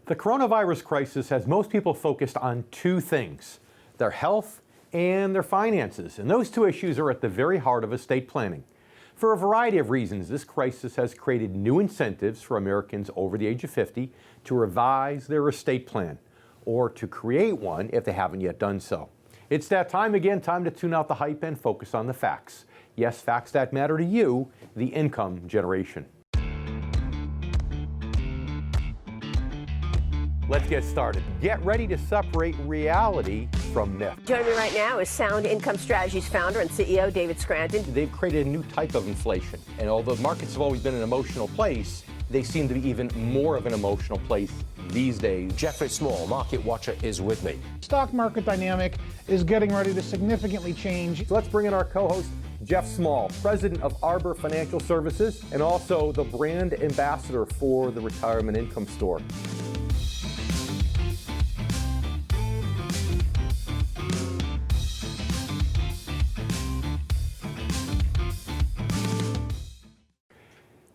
The coronavirus crisis has most people focused on two things: their health and their finances. And those two issues are at the very heart of estate planning. For a variety of reasons, this crisis has created new incentives for Americans over the age of 50 to revise their estate plan, or to create one if they haven't yet done so. It's that time again, time to tune out the hype and focus on the facts. Yes, facts that matter to you, the income generation. Let's get started. Get ready to separate reality from myth. Joining me right now is Sound Income Strategies founder and CEO David Scranton. They've created a new type of inflation, and although markets have always been an emotional place, they seem to be even more of an emotional place these days. Jeffrey Small, market watcher, is with me. Stock market dynamic is getting ready to significantly change. So let's bring in our co-host, Jeff Small, president of Arbor Financial Services, and also the brand ambassador for the Retirement Income Store.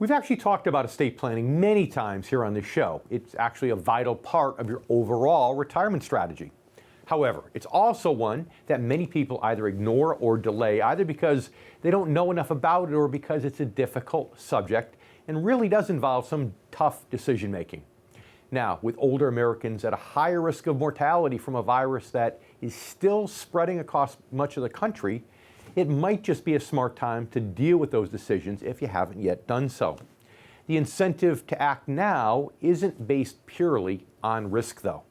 We've actually talked about estate planning many times here on this show. It's actually a vital part of your overall retirement strategy. However, it's also one that many people either ignore or delay, either because they don't know enough about it or because it's a difficult subject and really does involve some tough decision making. Now, with older Americans at a higher risk of mortality from a virus that is still spreading across much of the country, it might just be a smart time to deal with those decisions if you haven't yet done so. The incentive to act now isn't based purely on risk, though.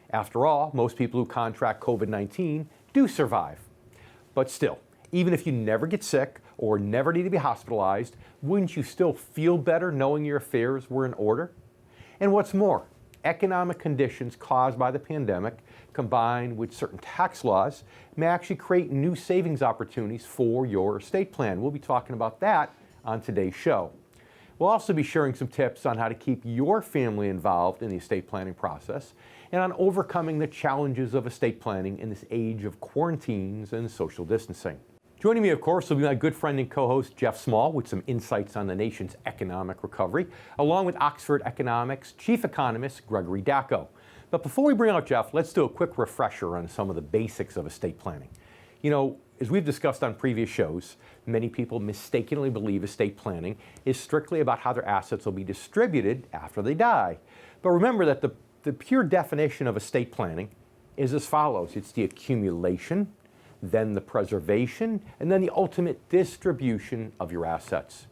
After all, most people who contract COVID-19 do survive. But still, even if you never get sick or never need to be hospitalized, wouldn't you still feel better knowing your affairs were in order? And what's more, economic conditions caused by the pandemic, combined with certain tax laws, may actually create new savings opportunities for your estate plan. We'll be talking about that on today's show. We'll also be sharing some tips on how to keep your family involved in the estate planning process and on overcoming the challenges of estate planning in this age of quarantines and social distancing. Joining me, of course, will be my good friend and co-host Jeff Small with some insights on the nation's economic recovery, along with Oxford Economics chief economist Gregory Daco. But before we bring out Jeff, let's do a quick refresher on some of the basics of estate planning. You know, as we've discussed on previous shows, many people mistakenly believe estate planning is strictly about how their assets will be distributed after they die. But remember that the pure definition of estate planning is as follows. It's the accumulation, then the preservation, and then the ultimate distribution of your assets.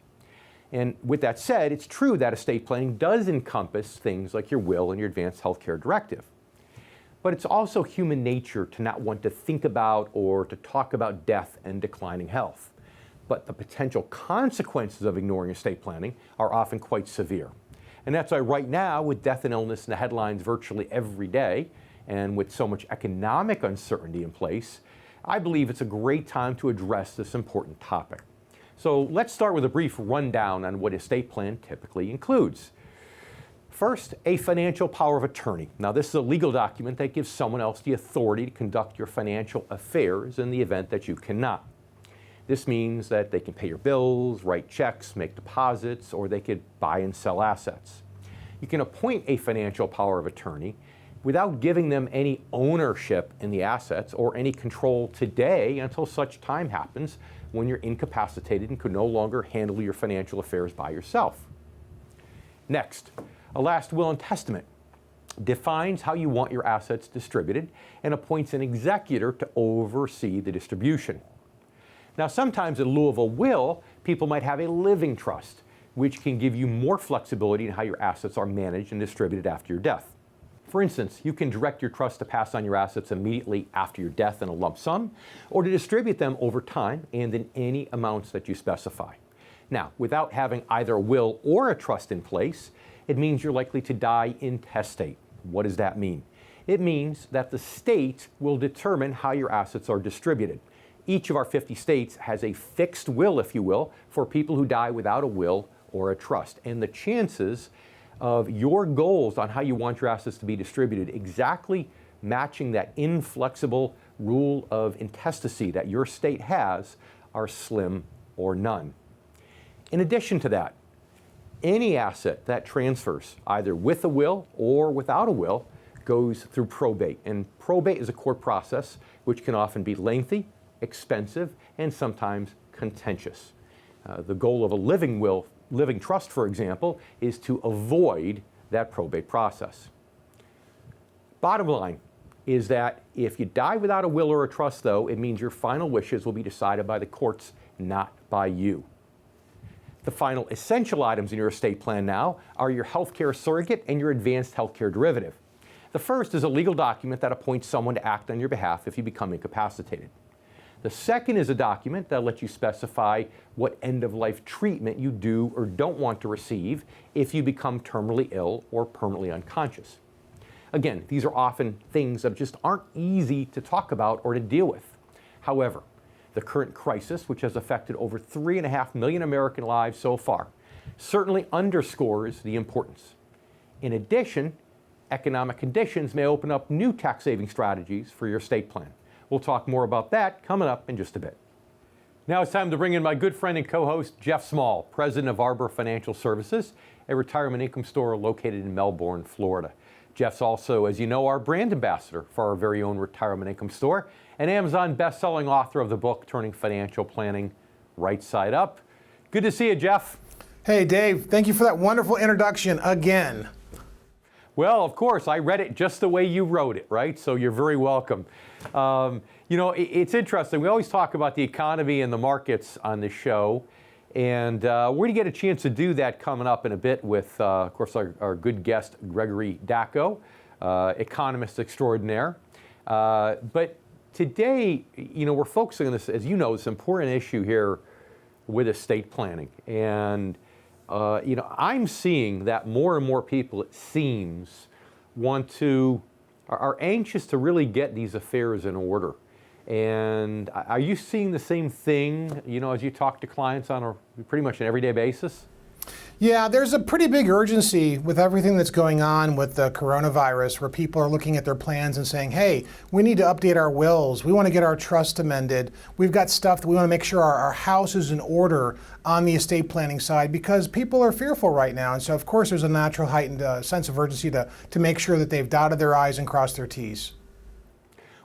And with that said, it's true that estate planning does encompass things like your will and your advanced health care directive. But it's also human nature to not want to think about or to talk about death and declining health. But the potential consequences of ignoring estate planning are often quite severe. And that's why right now, with death and illness in the headlines virtually every day, and with so much economic uncertainty in place, I believe it's a great time to address this important topic. So let's start with a brief rundown on what estate plan typically includes. First, a financial power of attorney. Now, this is a legal document that gives someone else the authority to conduct your financial affairs in the event that you cannot. This means that they can pay your bills, write checks, make deposits, or they could buy and sell assets. You can appoint a financial power of attorney without giving them any ownership in the assets or any control today until such time happens when you're incapacitated and could no longer handle your financial affairs by yourself. Next, a last will and testament defines how you want your assets distributed and appoints an executor to oversee the distribution. Now, sometimes in lieu of a will, people might have a living trust, which can give you more flexibility in how your assets are managed and distributed after your death. For instance, you can direct your trust to pass on your assets immediately after your death in a lump sum, or to distribute them over time and in any amounts that you specify. Now, without having either a will or a trust in place, it means you're likely to die intestate. What does that mean? It means that the state will determine how your assets are distributed. Each of our 50 states has a fixed will, if you will, for people who die without a will or a trust. And the chances of your goals on how you want your assets to be distributed exactly matching that inflexible rule of intestacy that your state has are slim or none. In addition to that, Any asset that transfers, either with a will or without a will, goes through probate. And probate is a court process which can often be lengthy, expensive, and sometimes contentious. The goal of a living trust, for example, is to avoid that probate process. Bottom line is that if you die without a will or a trust, though, it means your final wishes will be decided by the courts, not by you. The final essential items in your estate plan now are your healthcare surrogate and your advanced healthcare derivative. The first is a legal document that appoints someone to act on your behalf if you become incapacitated. The second is a document that lets you specify what end-of-life treatment you do or don't want to receive if you become terminally ill or permanently unconscious. Again, these are often things that just aren't easy to talk about or to deal with. However, the current crisis, which has affected over 3.5 million American lives so far, certainly underscores the importance. In addition, economic conditions may open up new tax-saving strategies for your estate plan. We'll talk more about that coming up in just a bit. Now it's time to bring in my good friend and co-host, Jeff Small, president of Arbor Financial Services, a retirement income store located in Melbourne, Florida. Jeff's also, as you know, our brand ambassador for our very own retirement income store, an Amazon best-selling author of the book, Turning Financial Planning Right Side Up. Good to see you, Jeff. Hey, Dave, thank you for that wonderful introduction again. Well, of course, I read it just the way you wrote it, right? So you're very welcome. It's interesting. We always talk about the economy and the markets on this show, and we're going to get a chance to do that coming up in a bit with, of course, our good guest, Gregory Daco, economist extraordinaire. But today, we're focusing on this, as you know, this important issue here with estate planning. And I'm seeing that more and more people, it seems, are anxious to really get these affairs in order. And are you seeing the same thing, as you talk to clients on pretty much an everyday basis? Yeah, there's a pretty big urgency with everything that's going on with the coronavirus, where people are looking at their plans and saying, hey, we need to update our wills. We want to get our trust amended. We've got stuff that we want to make sure our house is in order on the estate planning side, because people are fearful right now. And so, of course, there's a natural heightened sense of urgency to make sure that they've dotted their I's and crossed their T's.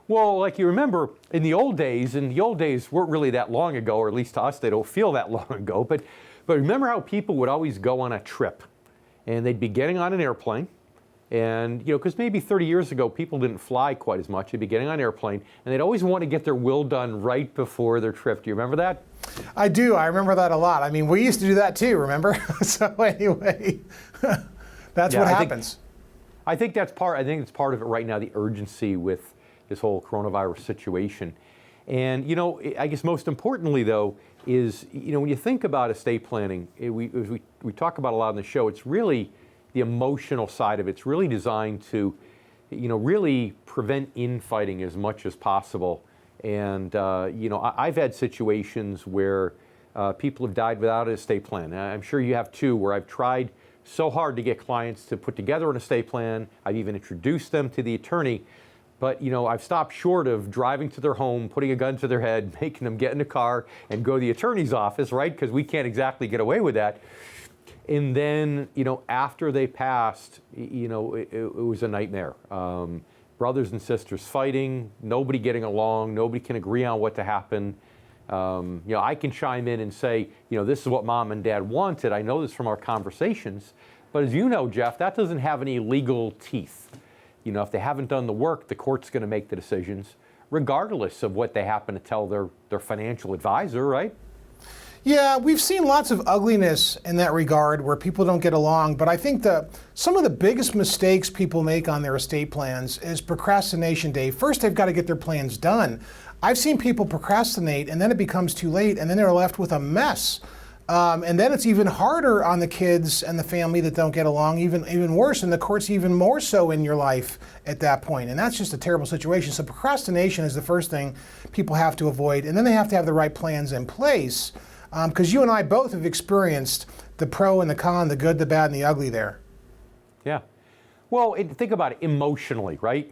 Well, like you remember, in the old days weren't really that long ago, or at least to us, they don't feel that long ago, but remember how people would always go on a trip, and they'd be getting on an airplane, and, because maybe 30 years ago, people didn't fly quite as much. They'd be getting on an airplane, and they'd always want to get their will done right before their trip. Do you remember that? I do. I remember that a lot. I mean, we used to do that too, remember? So anyway, that's what happens. I think it's part of it right now, the urgency with this whole coronavirus situation. And, I guess most importantly, though, is, when you think about estate planning, we talk about a lot on the show, it's really the emotional side of it. It's really designed to, really prevent infighting as much as possible. And, I've had situations where people have died without an estate plan. I'm sure you have too, where I've tried so hard to get clients to put together an estate plan. I've even introduced them to the attorney. But, I've stopped short of driving to their home, putting a gun to their head, making them get in a car and go to the attorney's office, right? Because we can't exactly get away with that. And then, after they passed, it was a nightmare. Brothers and sisters fighting, nobody getting along, nobody can agree on what to happen. I can chime in and say, this is what mom and dad wanted. I know this from our conversations. But as you know, Jeff, that doesn't have any legal teeth. If they haven't done the work, the court's going to make the decisions, regardless of what they happen to tell their financial advisor, right? Yeah, we've seen lots of ugliness in that regard where people don't get along, but I think some of the biggest mistakes people make on their estate plans is procrastination, Dave. First, they've got to get their plans done. I've seen people procrastinate, and then it becomes too late, and then they're left with a mess. And then it's even harder on the kids and the family that don't get along, even worse, and the court's even more so in your life at that point. And that's just a terrible situation. So procrastination is the first thing people have to avoid, and then they have to have the right plans in place, because you and I both have experienced the pro and the con, the good, the bad, and the ugly there. Yeah. Well, think about it emotionally, right?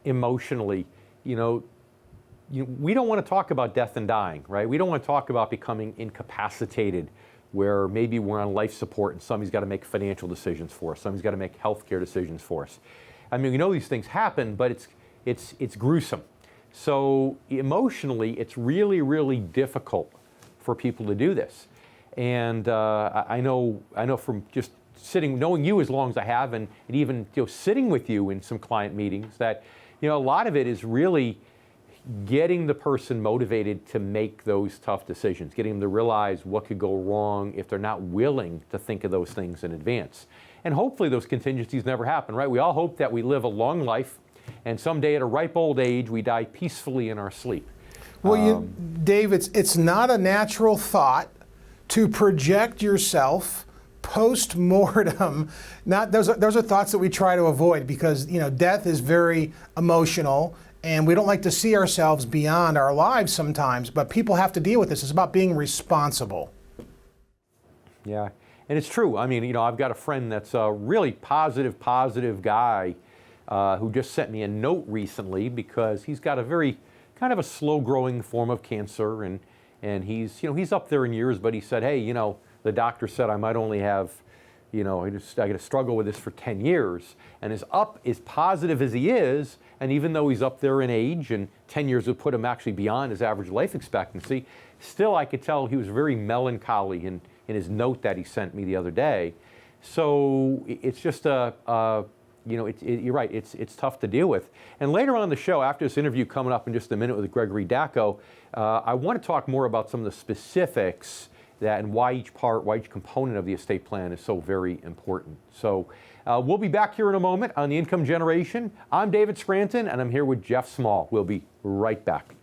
Emotionally, we don't want to talk about death and dying, right? We don't want to talk about becoming incapacitated where maybe we're on life support and somebody's got to make financial decisions for us, somebody's got to make healthcare decisions for us. I mean, we know these things happen, but it's gruesome. So emotionally, it's really, really difficult for people to do this. And I know from just knowing you as long as I have, and even sitting with you in some client meetings, that a lot of it is really getting the person motivated to make those tough decisions, getting them to realize what could go wrong if they're not willing to think of those things in advance. And hopefully those contingencies never happen, right? We all hope that we live a long life, and someday at a ripe old age, we die peacefully in our sleep. Well, Dave, it's not a natural thought to project yourself post-mortem. Those are thoughts that we try to avoid, because death is very emotional, and we don't like to see ourselves beyond our lives sometimes, but people have to deal with this. It's about being responsible. Yeah, and it's true. I mean, I've got a friend that's a really positive guy who just sent me a note recently because he's got a very kind of a slow-growing form of cancer, and he's up there in years, but he said, hey, the doctor said I might only have, I got to struggle with this for 10 years. And as positive as he is, and even though he's up there in age, and 10 years would put him actually beyond his average life expectancy, still I could tell he was very melancholy in his note that he sent me the other day. So it's just you're right, it's tough to deal with. And later on in the show, after this interview coming up in just a minute with Gregory Daco, I want to talk more about some of the specifics and why each component of the estate plan is so very important. So we'll be back here in a moment on the Income Generation. I'm David Scranton, and I'm here with Jeff Small. We'll be right back.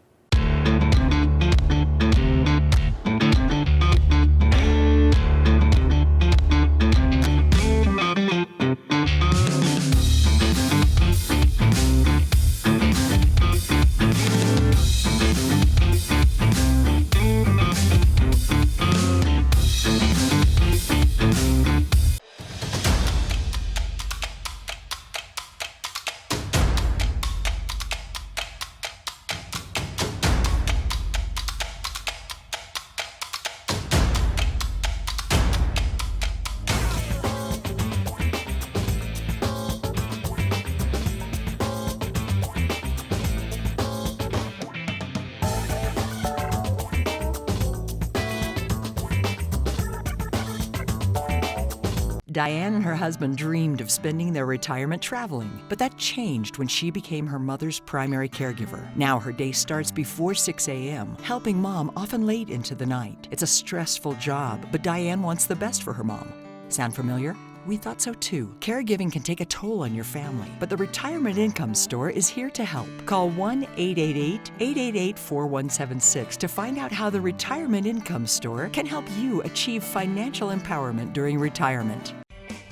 Diane and her husband dreamed of spending their retirement traveling, but that changed when she became her mother's primary caregiver. Now her day starts before 6 a.m., helping Mom often late into the night. It's a stressful job, but Diane wants the best for her mom. Sound familiar? We thought so too. Caregiving can take a toll on your family, but the Retirement Income Store is here to help. Call 1-888-888-4176 to find out how the Retirement Income Store can help you achieve financial empowerment during retirement.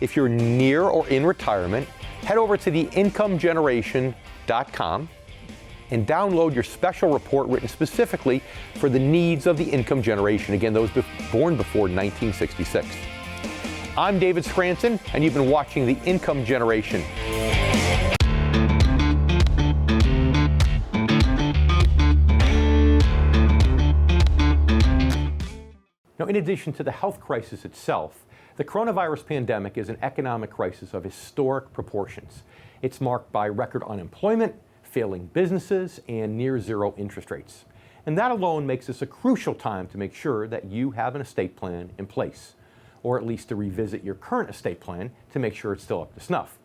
If you're near or in retirement, head over to theincomegeneration.com and download your special report written specifically for the needs of the income generation. Again, those born before 1966. I'm David Scranton, and you've been watching The Income Generation. Now, in addition to the health crisis itself, the coronavirus pandemic is an economic crisis of historic proportions. It's marked by record unemployment, failing businesses, and near zero interest rates. And that alone makes this a crucial time to make sure that you have an estate plan in place, or at least to revisit your current estate plan to make sure it's still up to snuff.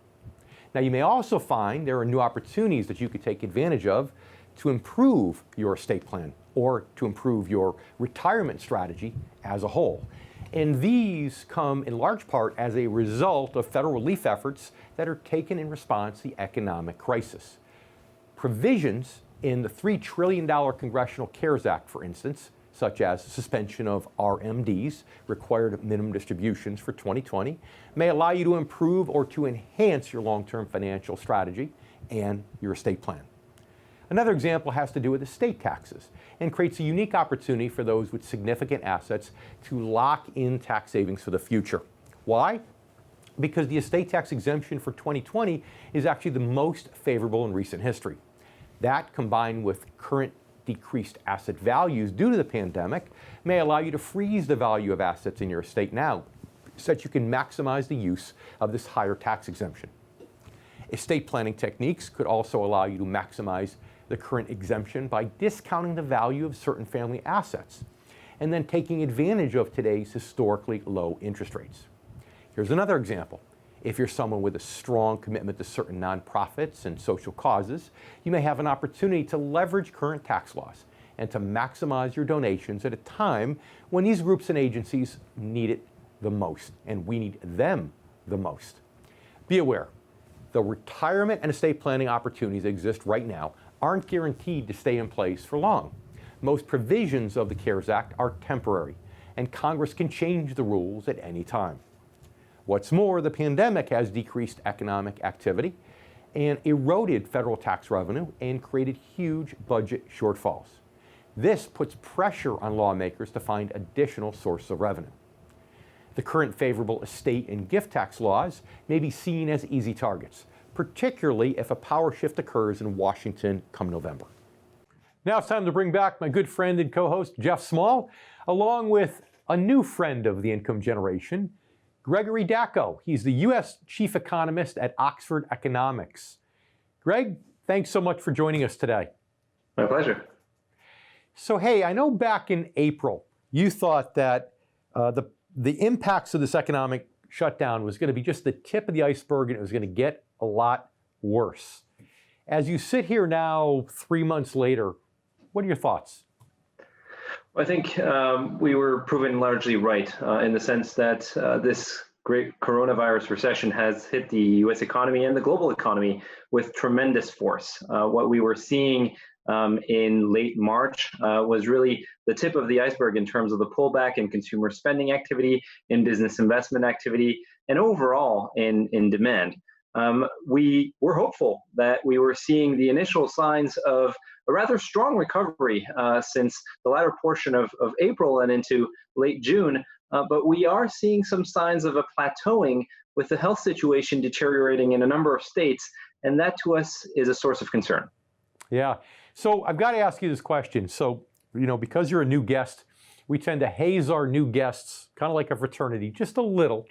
Now, you may also find there are new opportunities that you could take advantage of to improve your estate plan or to improve your retirement strategy as a whole. And these come in large part as a result of federal relief efforts that are taken in response to the economic crisis. Provisions in the $3 trillion Congressional CARES Act, for instance, such as suspension of RMDs, required minimum distributions for 2020, may allow you to improve or to enhance your long-term financial strategy and your estate plan. Another example has to do with estate taxes and creates a unique opportunity for those with significant assets to lock in tax savings for the future. Why? Because the estate tax exemption for 2020 is actually the most favorable in recent history. That, combined with current decreased asset values due to the pandemic may allow you to freeze the value of assets in your estate now, so that you can maximize the use of this higher tax exemption. Estate planning techniques could also allow you to maximize the current exemption by discounting the value of certain family assets and then taking advantage of today's historically low interest rates. Here's another example. If you're someone with a strong commitment to certain nonprofits and social causes, you may have an opportunity to leverage current tax laws and to maximize your donations at a time when these groups and agencies need it the most, and we need them the most. Be aware, the retirement and estate planning opportunities that exist right now aren't guaranteed to stay in place for long. Most provisions of the CARES Act are temporary, and Congress can change the rules at any time. What's more, the pandemic has decreased economic activity and eroded federal tax revenue and created huge budget shortfalls. This puts pressure on lawmakers to find additional sources of revenue. The current favorable estate and gift tax laws may be seen as easy targets, particularly if a power shift occurs in Washington come November. Now it's time to bring back my good friend and co-host Jeff Small, along with a new friend of the income generation, Gregory Daco. He's the U.S. Chief Economist at Oxford Economics. Greg, thanks so much for joining us today. My pleasure. So hey, I know back in April, you thought that the impacts of this economic shutdown was going to be just the tip of the iceberg, and it was going to get a lot worse. As you sit here now, 3 months later, what are your thoughts? I think we were proven largely right in the sense that this great coronavirus recession has hit the U.S. economy and the global economy with tremendous force. What we were seeing in late March was really the tip of the iceberg in terms of the pullback in consumer spending activity, in business investment activity, and overall in demand. We were hopeful that we were seeing the initial signs of a rather strong recovery since the latter portion of April and into late June, but we are seeing some signs of a plateauing with the health situation deteriorating in a number of states, and that to us is a source of concern. Yeah. So I've got to ask you this question. So, because you're a new guest, we tend to haze our new guests, kind of like a fraternity, just a little.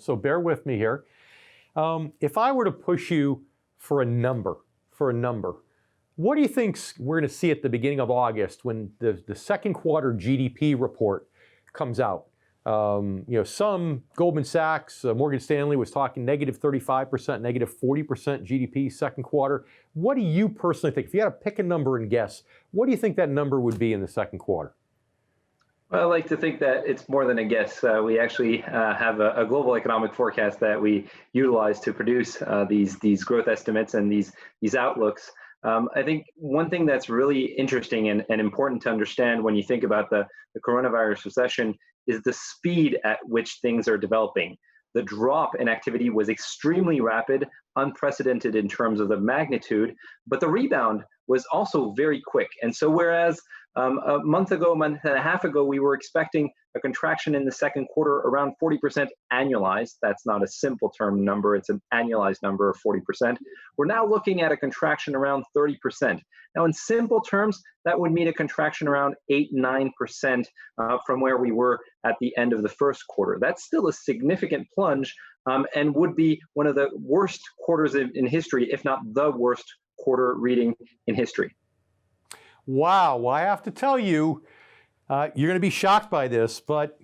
So bear with me here. If I were to push you for a number, what do you think we're going to see at the beginning of August when the second quarter GDP report comes out? Some Goldman Sachs, Morgan Stanley was talking negative 35%, negative 40% GDP second quarter. What do you personally think? If you had to pick a number and guess, what do you think that number would be in the second quarter? Well, I like to think that it's more than a guess. We actually have a global economic forecast that we utilize to produce these growth estimates and these outlooks. I think one thing that's really interesting and important to understand when you think about the coronavirus recession is the speed at which things are developing. The drop in activity was extremely rapid, unprecedented in terms of the magnitude, but the rebound was also very quick. And so whereas a month and a half ago, we were expecting a contraction in the second quarter around 40% annualized. That's not a simple term number, it's an annualized number of 40%. We're now looking at a contraction around 30%. Now, in simple terms, that would mean a contraction around 8-9% from where we were at the end of the first quarter. That's still a significant plunge and would be one of the worst quarters in history, if not the worst quarter reading in history. Wow, well, I have to tell you, you're going to be shocked by this, but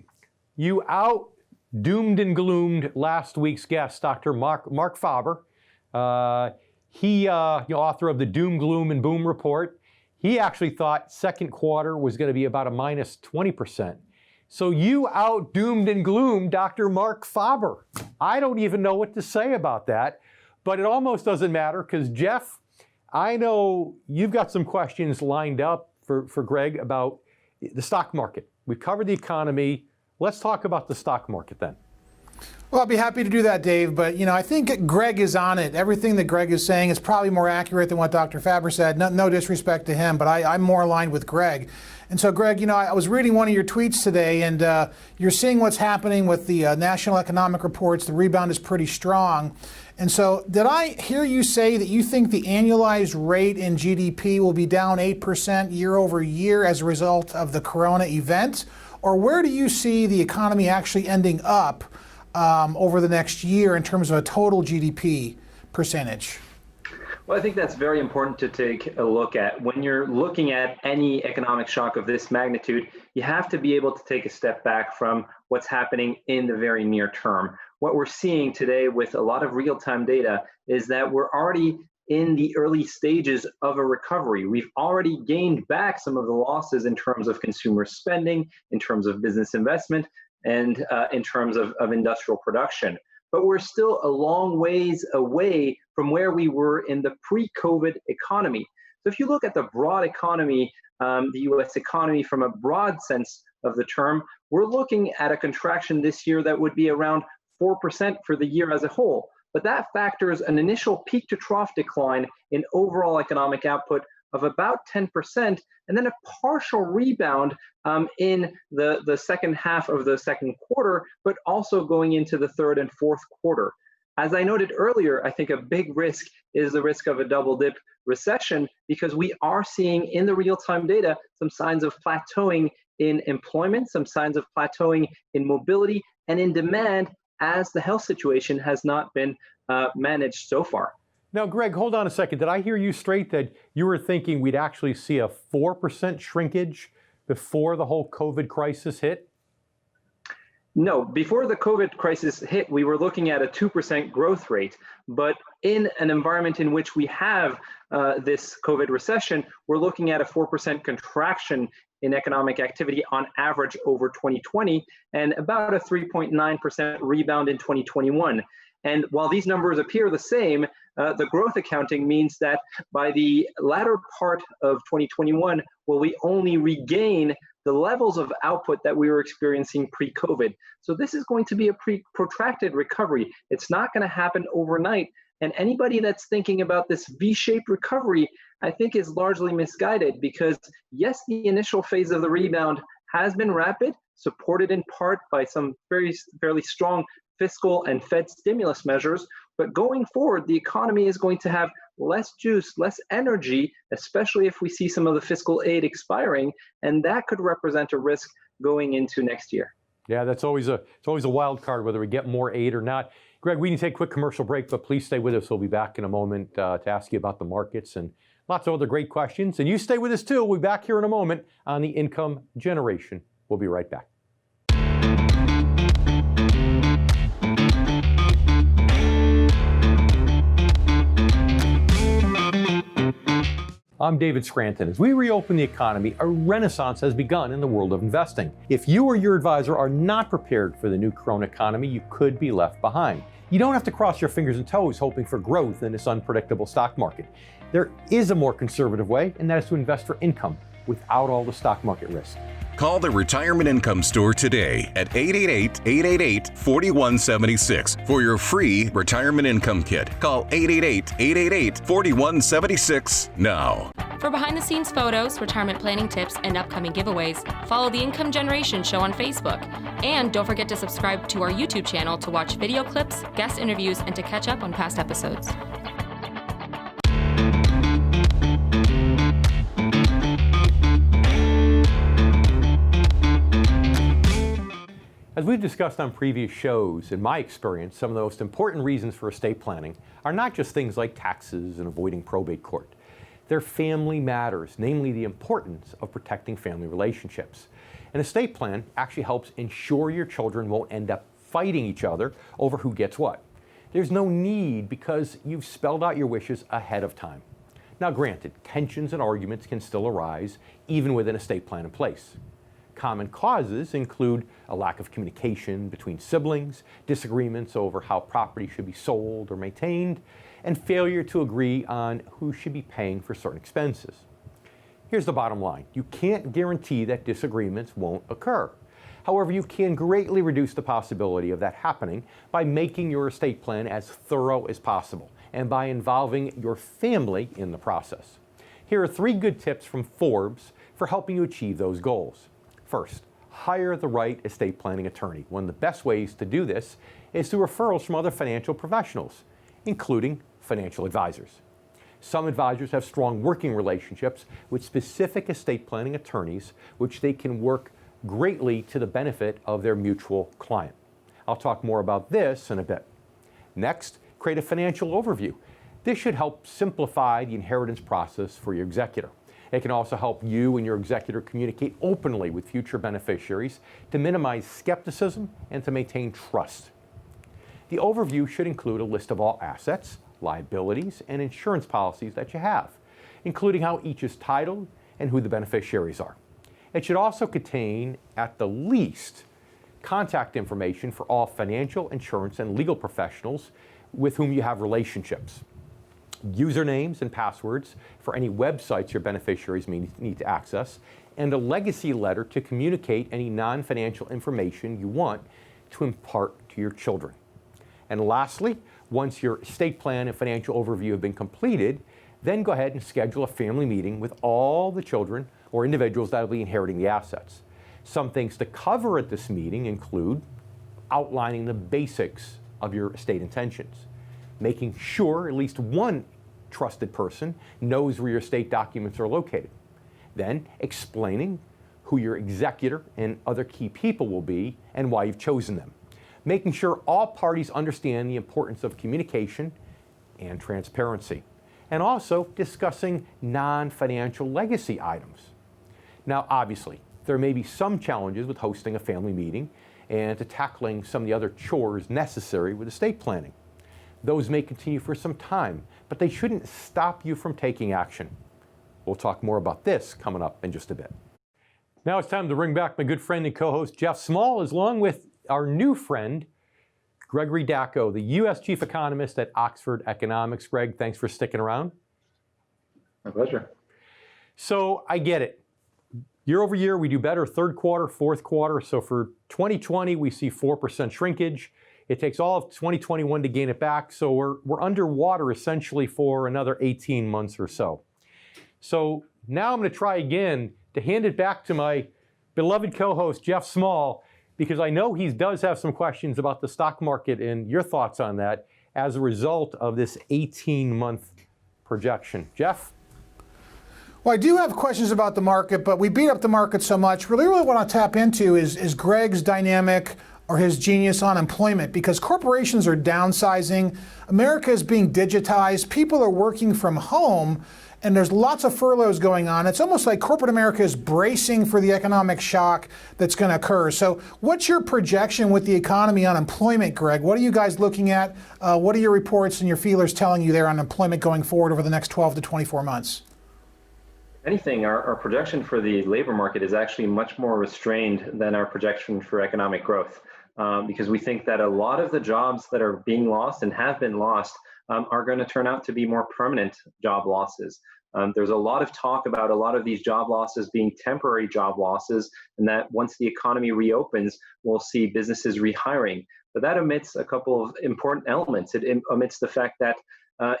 you out-doomed and gloomed last week's guest, Dr. Mark Faber. He, author of the Doom, Gloom, and Boom report. He actually thought second quarter was going to be about a minus 20%. So you out-doomed and gloomed Dr. Mark Faber. I don't even know what to say about that, but it almost doesn't matter because, Jeff, I know you've got some questions lined up for Greg about the stock market. We've covered the economy. Let's talk about the stock market then. Well, I'll be happy to do that, Dave, but I think Greg is on it. Everything that Greg is saying is probably more accurate than what Dr. Faber said. No disrespect to him, but I'm more aligned with Greg. And so, Greg, I was reading one of your tweets today, and you're seeing what's happening with the national economic reports. The rebound is pretty strong. And so, did I hear you say that you think the annualized rate in GDP will be down 8% year over year as a result of the corona event? Or where do you see the economy actually ending up over the next year in terms of a total GDP percentage? Well, I think that's very important to take a look at. When you're looking at any economic shock of this magnitude, you have to be able to take a step back from what's happening in the very near term. What we're seeing today with a lot of real-time data is that we're already in the early stages of a recovery. We've already gained back some of the losses in terms of consumer spending, in terms of business investment, and in terms of industrial production. But we're still a long ways away from where we were in the pre-COVID economy. So if you look at the broad economy, the US economy from a broad sense of the term, we're looking at a contraction this year that would be around 4% for the year as a whole. But that factors an initial peak to trough decline in overall economic output of about 10%, and then a partial rebound in the second half of the second quarter, but also going into the third and fourth quarter. As I noted earlier, I think a big risk is the risk of a double dip recession, because we are seeing in the real-time data some signs of plateauing in employment, some signs of plateauing in mobility and in demand, as the health situation has not been managed so far. Now, Greg, hold on a second. Did I hear you straight that you were thinking we'd actually see a 4% shrinkage before the whole COVID crisis hit? No, before the COVID crisis hit, we were looking at a 2% growth rate. But in an environment in which we have this COVID recession, we're looking at a 4% contraction in economic activity on average over 2020, and about a 3.9% rebound in 2021. And while these numbers appear the same, the growth accounting means that by the latter part of 2021, will we only regain the levels of output that we were experiencing pre-COVID. So this is going to be a protracted recovery. It's not going to happen overnight. And anybody that's thinking about this V-shaped recovery, I think, is largely misguided, because yes, the initial phase of the rebound has been rapid, supported in part by some fairly strong fiscal and Fed stimulus measures. But going forward, the economy is going to have less juice, less energy, especially if we see some of the fiscal aid expiring, and that could represent a risk going into next year. Yeah, it's always a wild card whether we get more aid or not. Greg, we need to take a quick commercial break, but please stay with us. We'll be back in a moment to ask you about the markets and lots of other great questions. And you stay with us too. We'll be back here in a moment on the income generation. We'll be right back. I'm David Scranton. As we reopen the economy, a renaissance has begun in the world of investing. If you or your advisor are not prepared for the new corona economy, you could be left behind. You don't have to cross your fingers and toes hoping for growth in this unpredictable stock market. There is a more conservative way, and that is to invest for income without all the stock market risk. Call the Retirement Income Store today at 888-888-4176 for your free Retirement Income Kit. Call 888-888-4176 now. For behind-the-scenes photos, retirement planning tips, and upcoming giveaways, follow the Income Generation Show on Facebook. And don't forget to subscribe to our YouTube channel to watch video clips, guest interviews, and to catch up on past episodes. As we've discussed on previous shows, in my experience, some of the most important reasons for estate planning are not just things like taxes and avoiding probate court. They're family matters, namely the importance of protecting family relationships. An estate plan actually helps ensure your children won't end up fighting each other over who gets what. There's no need because you've spelled out your wishes ahead of time. Now granted, tensions and arguments can still arise even with an estate plan in place. Common causes include a lack of communication between siblings, disagreements over how property should be sold or maintained, and failure to agree on who should be paying for certain expenses. Here's the bottom line. You can't guarantee that disagreements won't occur. However, you can greatly reduce the possibility of that happening by making your estate plan as thorough as possible and by involving your family in the process. Here are 3 good tips from Forbes for helping you achieve those goals. First, hire the right estate planning attorney. One of the best ways to do this is through referrals from other financial professionals, including financial advisors. Some advisors have strong working relationships with specific estate planning attorneys, which they can work greatly to the benefit of their mutual client. I'll talk more about this in a bit. Next, create a financial overview. This should help simplify the inheritance process for your executor. It can also help you and your executor communicate openly with future beneficiaries to minimize skepticism and to maintain trust. The overview should include a list of all assets, liabilities, and insurance policies that you have, including how each is titled and who the beneficiaries are. It should also contain, at the least, contact information for all financial, insurance, and legal professionals with whom you have relationships, usernames and passwords for any websites your beneficiaries may need to access, and a legacy letter to communicate any non-financial information you want to impart to your children. And lastly, once your estate plan and financial overview have been completed, then go ahead and schedule a family meeting with all the children or individuals that will be inheriting the assets. Some things to cover at this meeting include outlining the basics of your estate intentions, making sure at least one trusted person knows where your estate documents are located, then explaining who your executor and other key people will be and why you've chosen them, making sure all parties understand the importance of communication and transparency, and also discussing non-financial legacy items. Now, obviously, there may be some challenges with hosting a family meeting and to tackling some of the other chores necessary with estate planning. Those may continue for some time, but they shouldn't stop you from taking action. We'll talk more about this coming up in just a bit. Now it's time to bring back my good friend and co-host Jeff Small, along with our new friend, Gregory Daco, the U.S. Chief Economist at Oxford Economics. Greg, thanks for sticking around. My pleasure. So I get it. Year over year, we do better third quarter, fourth quarter. So for 2020, we see 4% shrinkage. It takes all of 2021 to gain it back. So we're underwater essentially for another 18 months or so. So now I'm going to try again to hand it back to my beloved co-host, Jeff Small, because I know he does have some questions about the stock market and your thoughts on that as a result of this 18-month projection. Jeff? Well, I do have questions about the market, but we beat up the market so much. Really what I want to tap into is Greg's dynamic or his genius on employment, because corporations are downsizing, America is being digitized, people are working from home, and there's lots of furloughs going on. It's almost like corporate America is bracing for the economic shock that's going to occur. So what's your projection with the economy on employment, Greg? What are you guys looking at? What are your reports and your feelers telling you there on employment going forward over the next 12 to 24 months? Anything, our projection for the labor market is actually much more restrained than our projection for economic growth, because we think that a lot of the jobs that are being lost and have been lost are going to turn out to be more permanent job losses. There's a lot of talk about a lot of these job losses being temporary job losses, and that once the economy reopens, we'll see businesses rehiring. But that omits a couple of important elements. It omits the fact that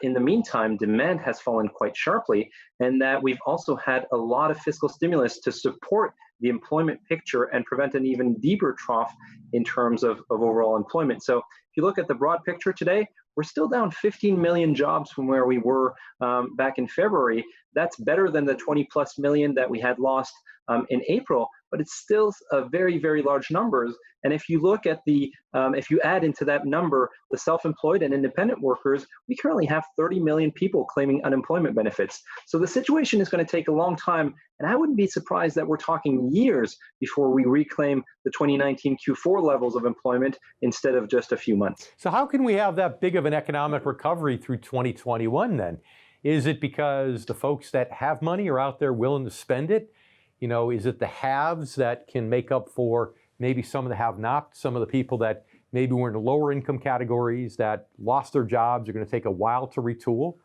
in the meantime, demand has fallen quite sharply, and that we've also had a lot of fiscal stimulus to support the employment picture and prevent an even deeper trough in terms of overall employment. So if you look at the broad picture today, we're still down 15 million jobs from where we were back in February. That's better than the 20 plus million that we had lost in April, but it's still a very, very large numbers. And if you look at if you add into that number the self-employed and independent workers, we currently have 30 million people claiming unemployment benefits. So the situation is going to take a long time, and I wouldn't be surprised that we're talking years before we reclaim the 2019 Q4 levels of employment instead of just a few months. So how can we have that big of an economic recovery through 2021 then? Is it because the folks that have money are out there willing to spend it? You know, is it the haves that can make up for maybe some of the have-nots, some of the people that maybe were in the lower income categories that lost their jobs are going to take a while to retool?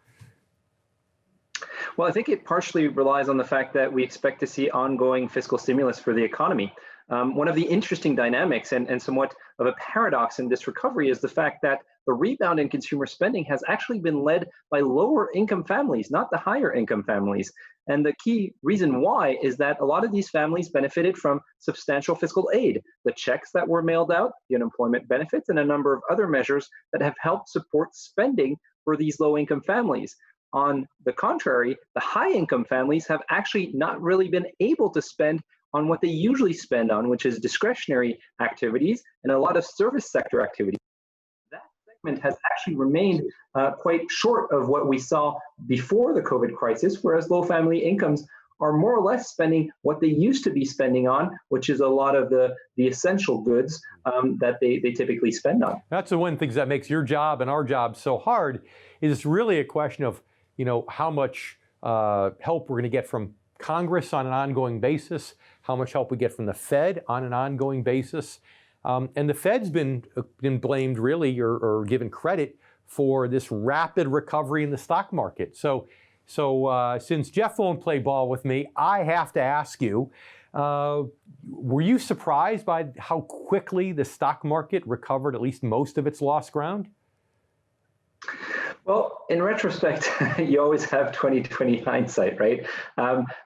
Well, I think it partially relies on the fact that we expect to see ongoing fiscal stimulus for the economy. One of the interesting dynamics and somewhat of a paradox in this recovery is the fact that the rebound in consumer spending has actually been led by lower income families, not the higher income families. And the key reason why is that a lot of these families benefited from substantial fiscal aid, the checks that were mailed out, the unemployment benefits, and a number of other measures that have helped support spending for these low income families. On the contrary, the high income families have actually not really been able to spend on what they usually spend on, which is discretionary activities and a lot of service sector activities. That segment has actually remained quite short of what we saw before the COVID crisis, whereas low family incomes are more or less spending what they used to be spending on, which is a lot of the essential goods that they typically spend on. That's the one of the things that makes your job and our job so hard, is it's really a question of, how much help we're going to get from Congress on an ongoing basis, how much help we get from the Fed on an ongoing basis. And the Fed's been blamed really or given credit for this rapid recovery in the stock market. So since Jeff won't play ball with me, I have to ask you, were you surprised by how quickly the stock market recovered at least most of its lost ground? Well, in retrospect, you always have 20/20 hindsight, right?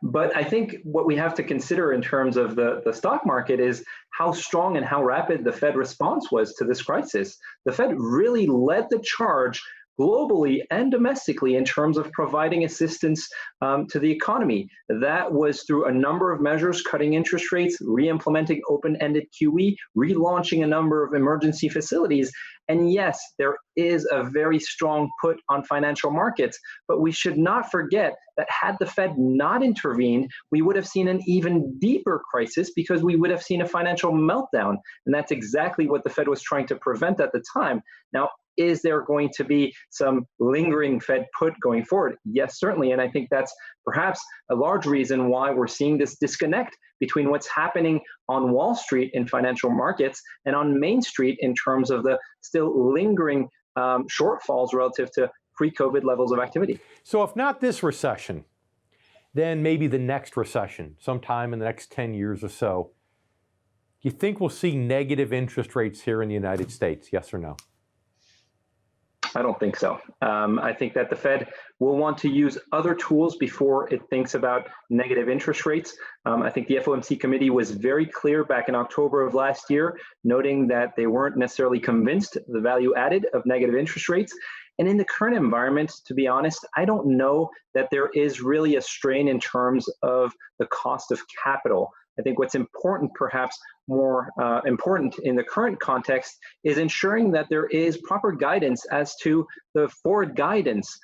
But I think what we have to consider in terms of the stock market is how strong and how rapid the Fed response was to this crisis. The Fed really led the charge globally and domestically in terms of providing assistance to the economy. That was through a number of measures, cutting interest rates, re-implementing open-ended QE, relaunching a number of emergency facilities. And yes, there is a very strong put on financial markets, but we should not forget that had the Fed not intervened, we would have seen an even deeper crisis because we would have seen a financial meltdown. And that's exactly what the Fed was trying to prevent at the time. Now, is there going to be some lingering Fed put going forward? Yes, certainly. And I think that's perhaps a large reason why we're seeing this disconnect between what's happening on Wall Street in financial markets and on Main Street in terms of the still lingering shortfalls relative to pre-COVID levels of activity. So if not this recession, then maybe the next recession, sometime in the next 10 years or so. Do you think we'll see negative interest rates here in the United States? Yes or no? I don't think so. I think that the Fed will want to use other tools before it thinks about negative interest rates. I think the FOMC committee was very clear back in October of last year, noting that they weren't necessarily convinced the value added of negative interest rates. And in the current environment, to be honest, I don't know that there is really a strain in terms of the cost of capital. I think what's important, perhaps more important in the current context, is ensuring that there is proper guidance as to the forward guidance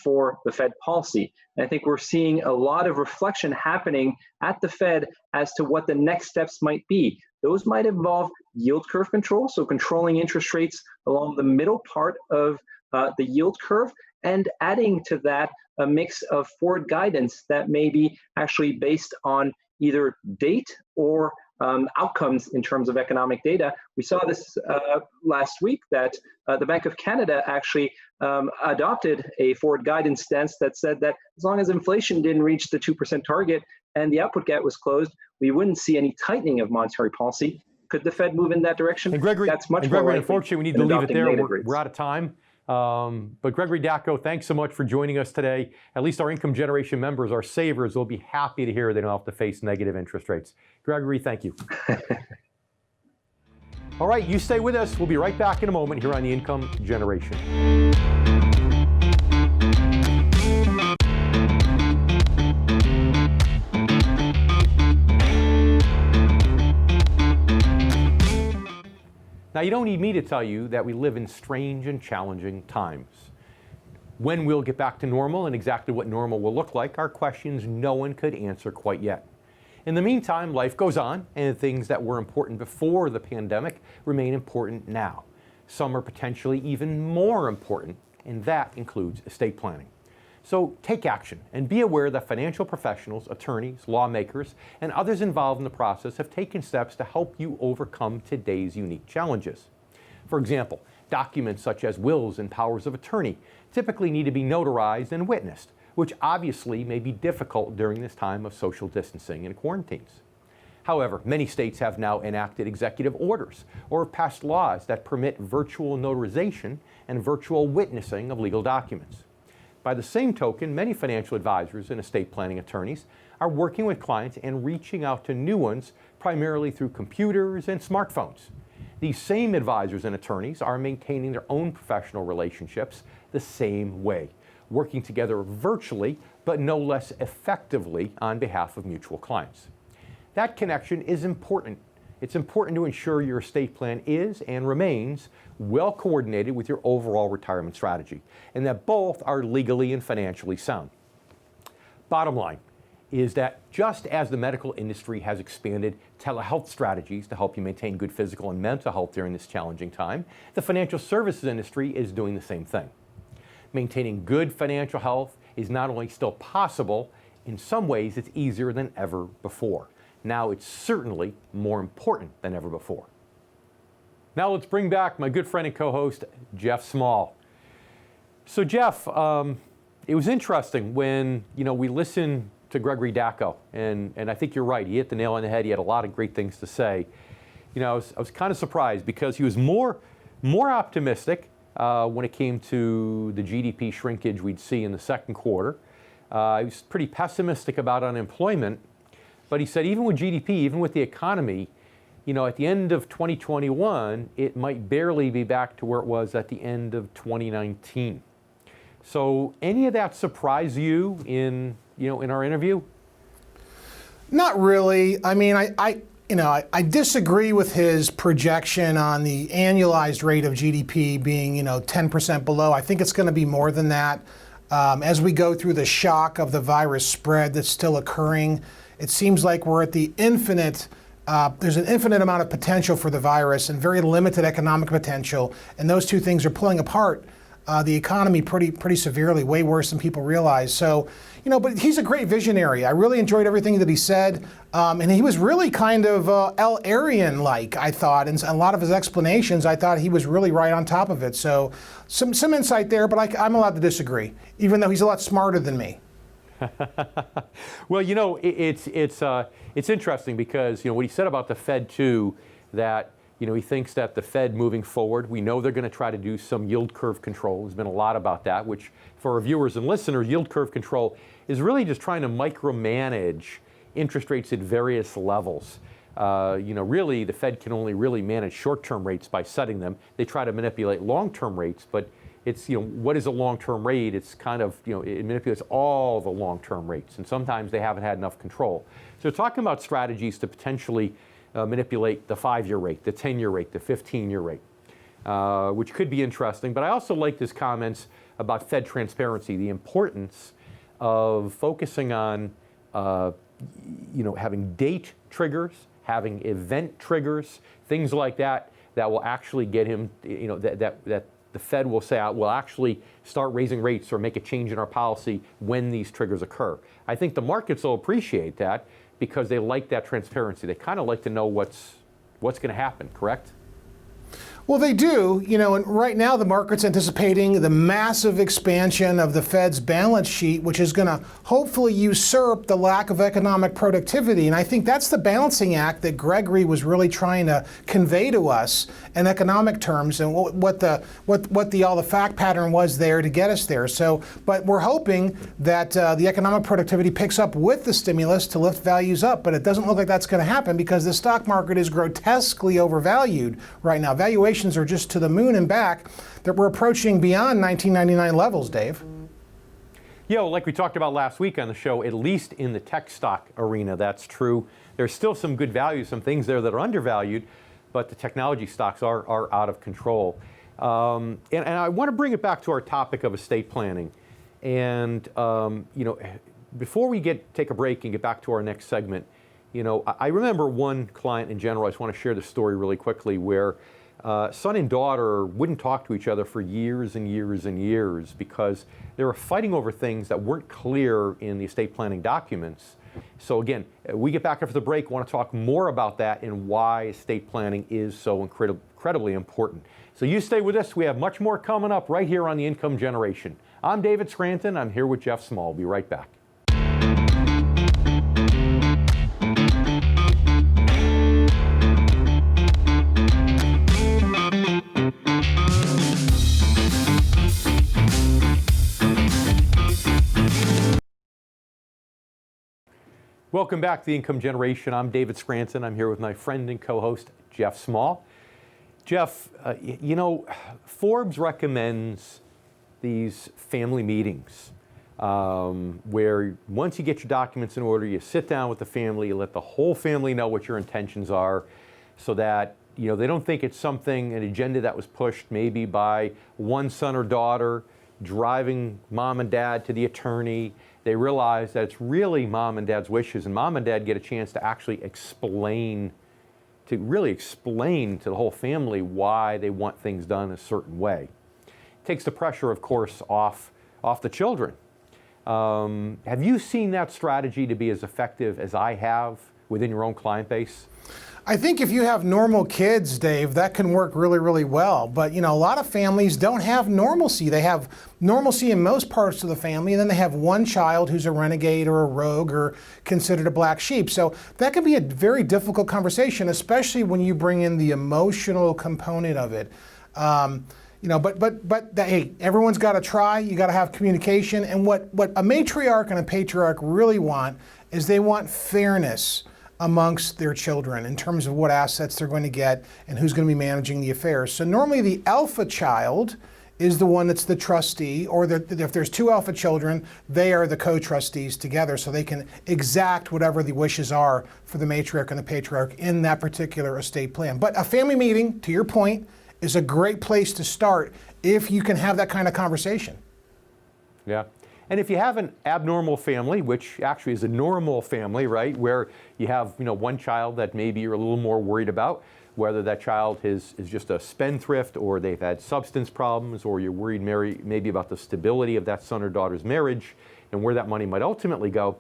for the Fed policy. And I think we're seeing a lot of reflection happening at the Fed as to what the next steps might be. Those might involve yield curve control, so controlling interest rates along the middle part of the yield curve, and adding to that a mix of forward guidance that may be actually based on either date or outcomes in terms of economic data. We saw this last week that the Bank of Canada actually adopted a forward guidance stance that said that as long as inflation didn't reach the 2% target and the output gap was closed, we wouldn't see any tightening of monetary policy. Could the Fed move in that direction? And Gregory, that's much more likely. Unfortunately, we need to leave it there. We're out of time. But Gregory Daco, thanks so much for joining us today. At least our income generation members, our savers, will be happy to hear they don't have to face negative interest rates. Gregory, thank you. All right, you stay with us. We'll be right back in a moment here on the Income Generation. Now, you don't need me to tell you that we live in strange and challenging times. When we'll get back to normal and exactly what normal will look like are questions no one could answer quite yet. In the meantime, life goes on, and things that were important before the pandemic remain important now. Some are potentially even more important, and that includes estate planning. So take action and be aware that financial professionals, attorneys, lawmakers, and others involved in the process have taken steps to help you overcome today's unique challenges. For example, documents such as wills and powers of attorney typically need to be notarized and witnessed, which obviously may be difficult during this time of social distancing and quarantines. However, many states have now enacted executive orders or passed laws that permit virtual notarization and virtual witnessing of legal documents. By the same token, many financial advisors and estate planning attorneys are working with clients and reaching out to new ones primarily through computers and smartphones. These same advisors and attorneys are maintaining their own professional relationships the same way, working together virtually but no less effectively on behalf of mutual clients. That connection is important. It's important to ensure your estate plan is and remains well coordinated with your overall retirement strategy, and that both are legally and financially sound. Bottom line is that just as the medical industry has expanded telehealth strategies to help you maintain good physical and mental health during this challenging time, the financial services industry is doing the same thing. Maintaining good financial health is not only still possible, in some ways it's easier than ever before. Now it's certainly more important than ever before. Now let's bring back my good friend and co-host, Jeff Small. So Jeff, it was interesting when we listened to Gregory Daco, and I think you're right. He hit the nail on the head. He had a lot of great things to say. I was kind of surprised because he was more optimistic when it came to the GDP shrinkage we'd see in the second quarter. He was pretty pessimistic about unemployment. But he said even with GDP, even with the economy, at the end of 2021, it might barely be back to where it was at the end of 2019. So any of that surprise you in our interview? Not really. I mean, I disagree with his projection on the annualized rate of GDP being, 10% below. I think it's going to be more than that. As we go through the shock of the virus spread that's still occurring, it seems like we're at the infinite, there's an infinite amount of potential for the virus and very limited economic potential. And those two things are pulling apart the economy pretty severely, way worse than people realize. So, but he's a great visionary. I really enjoyed everything that he said. And he was really kind of L. Arian-like, I thought. And a lot of his explanations, I thought he was really right on top of it. So some insight there, but I'm allowed to disagree, even though he's a lot smarter than me. Well, it's interesting because what he said about the Fed too, that he thinks that the Fed moving forward, we know they're going to try to do some yield curve control. There's been a lot about that, which for our viewers and listeners, yield curve control is really just trying to micromanage interest rates at various levels. Really the Fed can only really manage short-term rates by setting them. They try to manipulate long-term rates, but it's, what is a long-term rate? It's kind of, it manipulates all the long-term rates, and sometimes they haven't had enough control. So talking about strategies to potentially manipulate the 5-year rate, the 10-year rate, the 15-year rate, which could be interesting. But I also liked his comments about Fed transparency, the importance of focusing on, having date triggers, having event triggers, things like that, that will actually get him, that the Fed will say, we'll actually start raising rates or make a change in our policy when these triggers occur. I think the markets will appreciate that because they like that transparency. They kind of like to know what's going to happen, correct? Well, they do, and right now the market's anticipating the massive expansion of the Fed's balance sheet, which is going to hopefully usurp the lack of economic productivity. And I think that's the balancing act that Gregory was really trying to convey to us in economic terms, and what the fact pattern was there to get us there. So, but we're hoping that the economic productivity picks up with the stimulus to lift values up. But it doesn't look like that's going to happen because the stock market is grotesquely overvalued right now. Valuations are just to the moon and back, that we're approaching beyond 1999 levels, Dave. Yeah, well, like we talked about last week on the show, at least in the tech stock arena, that's true. There's still some good value, some things there that are undervalued, but the technology stocks are out of control. And I want to bring it back to our topic of estate planning. And, before we take a break and get back to our next segment, I remember one client in general, I just want to share the story really quickly, where son and daughter wouldn't talk to each other for years and years and years because they were fighting over things that weren't clear in the estate planning documents. So again, we get back after the break, want to talk more about that and why estate planning is so incredibly important. So you stay with us. We have much more coming up right here on The Income Generation. I'm David Scranton. I'm here with Jeff Small. We'll be right back. Welcome back to The Income Generation. I'm David Scranton. I'm here with my friend and co-host, Jeff Small. Jeff, Forbes recommends these family meetings where once you get your documents in order, you sit down with the family, you let the whole family know what your intentions are so that they don't think it's an agenda that was pushed maybe by one son or daughter driving mom and dad to the attorney. They realize that it's really mom and dad's wishes, and mom and dad get a chance to actually explain to the whole family why they want things done a certain way. It takes the pressure, of course, off the children. Have you seen that strategy to be as effective as I have within your own client base? I think if you have normal kids, Dave, that can work really, really well. But, a lot of families don't have normalcy. They have normalcy in most parts of the family, and then they have one child who's a renegade or a rogue or considered a black sheep. So that can be a very difficult conversation, especially when you bring in the emotional component of it. Hey, everyone's got to try. You got to have communication. And what a matriarch and a patriarch really want is they want fairness amongst their children in terms of what assets they're going to get and who's going to be managing the affairs. So normally the alpha child is the one that's the trustee, or if there's two alpha children, they are the co-trustees together, so they can exact whatever the wishes are for the matriarch and the patriarch in that particular estate plan. But a family meeting, to your point, is a great place to start if you can have that kind of conversation. Yeah. And if you have an abnormal family, which actually is a normal family, right, where you have one child that maybe you're a little more worried about, whether that child is just a spendthrift or they've had substance problems, or you're worried maybe about the stability of that son or daughter's marriage and where that money might ultimately go,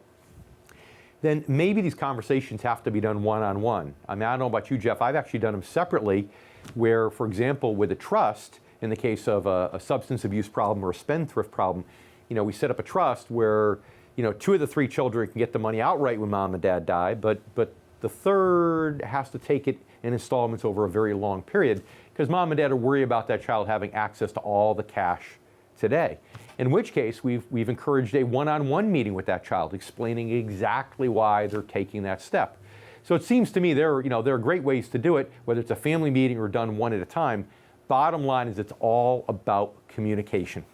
then maybe these conversations have to be done one-on-one. I mean, I don't know about you, Jeff. I've actually done them separately where, for example, with a trust, in the case of a substance abuse problem or a spendthrift problem, we set up a trust where, two of the three children can get the money outright when mom and dad die, but the third has to take it in installments over a very long period because mom and dad are worried about that child having access to all the cash today. In which case, we've encouraged a one-on-one meeting with that child, explaining exactly why they're taking that step. So it seems to me there are great ways to do it, whether it's a family meeting or done one at a time. Bottom line is it's all about communication.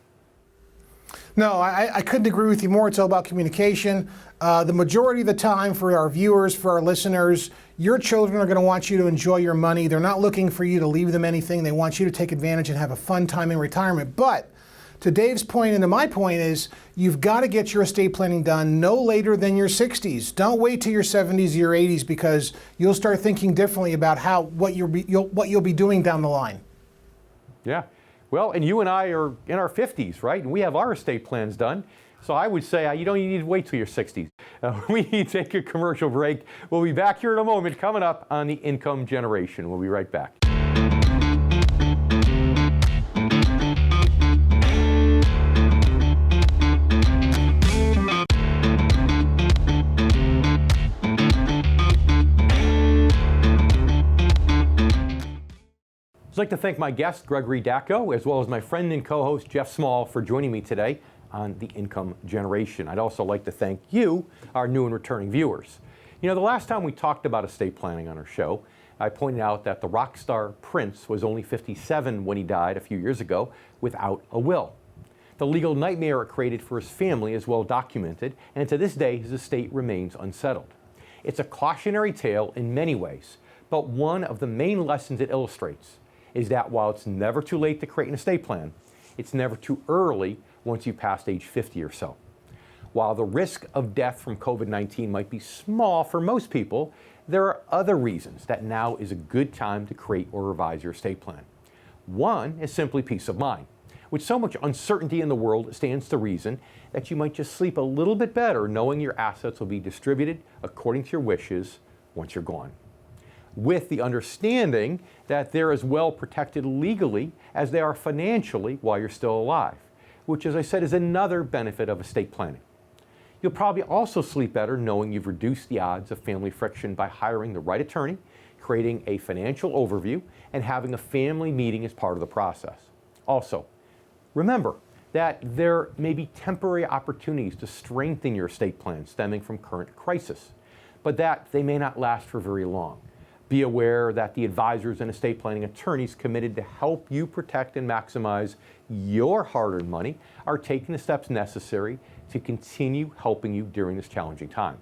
No, I couldn't agree with you more. It's all about communication. The majority of the time for our viewers, for our listeners, your children are going to want you to enjoy your money. They're not looking for you to leave them anything. They want you to take advantage and have a fun time in retirement. But to Dave's point and to my point is you've got to get your estate planning done no later than your 60s. Don't wait till your 70s or your 80s because you'll start thinking differently about what you'll be doing down the line. Yeah. Well, and you and I are in our 50s, right? And we have our estate plans done. So I would say you need to wait till your 60s. We need to take a commercial break. We'll be back here in a moment coming up on The Income Generation. We'll be right back. I'd like to thank my guest, Gregory Daco, as well as my friend and co-host, Jeff Small, for joining me today on The Income Generation. I'd also like to thank you, our new and returning viewers. The last time we talked about estate planning on our show, I pointed out that the rock star Prince was only 57 when he died a few years ago without a will. The legal nightmare it created for his family is well documented, and to this day, his estate remains unsettled. It's a cautionary tale in many ways, but one of the main lessons it illustrates is that while it's never too late to create an estate plan, it's never too early once you've passed age 50 or so. While the risk of death from COVID-19 might be small for most people, there are other reasons that now is a good time to create or revise your estate plan. One is simply peace of mind. With so much uncertainty in the world, it stands to reason that you might just sleep a little bit better knowing your assets will be distributed according to your wishes once you're gone, with the understanding that they're as well protected legally as they are financially while you're still alive, which, as I said, is another benefit of estate planning. You'll probably also sleep better knowing you've reduced the odds of family friction by hiring the right attorney, creating a financial overview, and having a family meeting as part of the process. Also, remember that there may be temporary opportunities to strengthen your estate plan stemming from current crisis. but that they may not last for very long. Be aware that the advisors and estate planning attorneys committed to help you protect and maximize your hard-earned money are taking the steps necessary to continue helping you during this challenging time.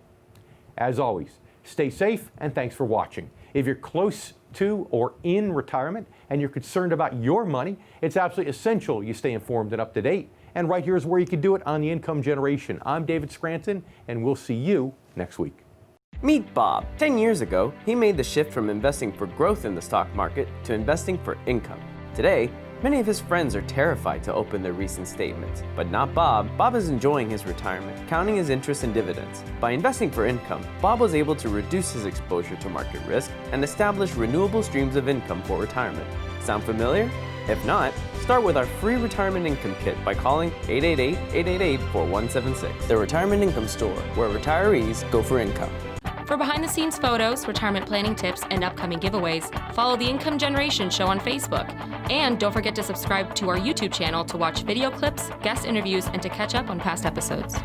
As always, stay safe and thanks for watching. If you're close to or in retirement and you're concerned about your money, it's absolutely essential you stay informed and up to date. And right here is where you can do it on the Income Generation. I'm David Scranton, and we'll see you next week. Meet Bob. 10 years ago, he made the shift from investing for growth in the stock market to investing for income. Today, many of his friends are terrified to open their recent statements, but not Bob. Bob is enjoying his retirement, counting his interest and dividends. By investing for income, Bob was able to reduce his exposure to market risk and establish renewable streams of income for retirement. Sound familiar? If not, start with our free retirement income kit by calling 888-888-4176. The Retirement Income Store, where retirees go for income. For behind-the-scenes photos, retirement planning tips, and upcoming giveaways, follow the Income Generation show on Facebook. And don't forget to subscribe to our YouTube channel to watch video clips, guest interviews, and to catch up on past episodes.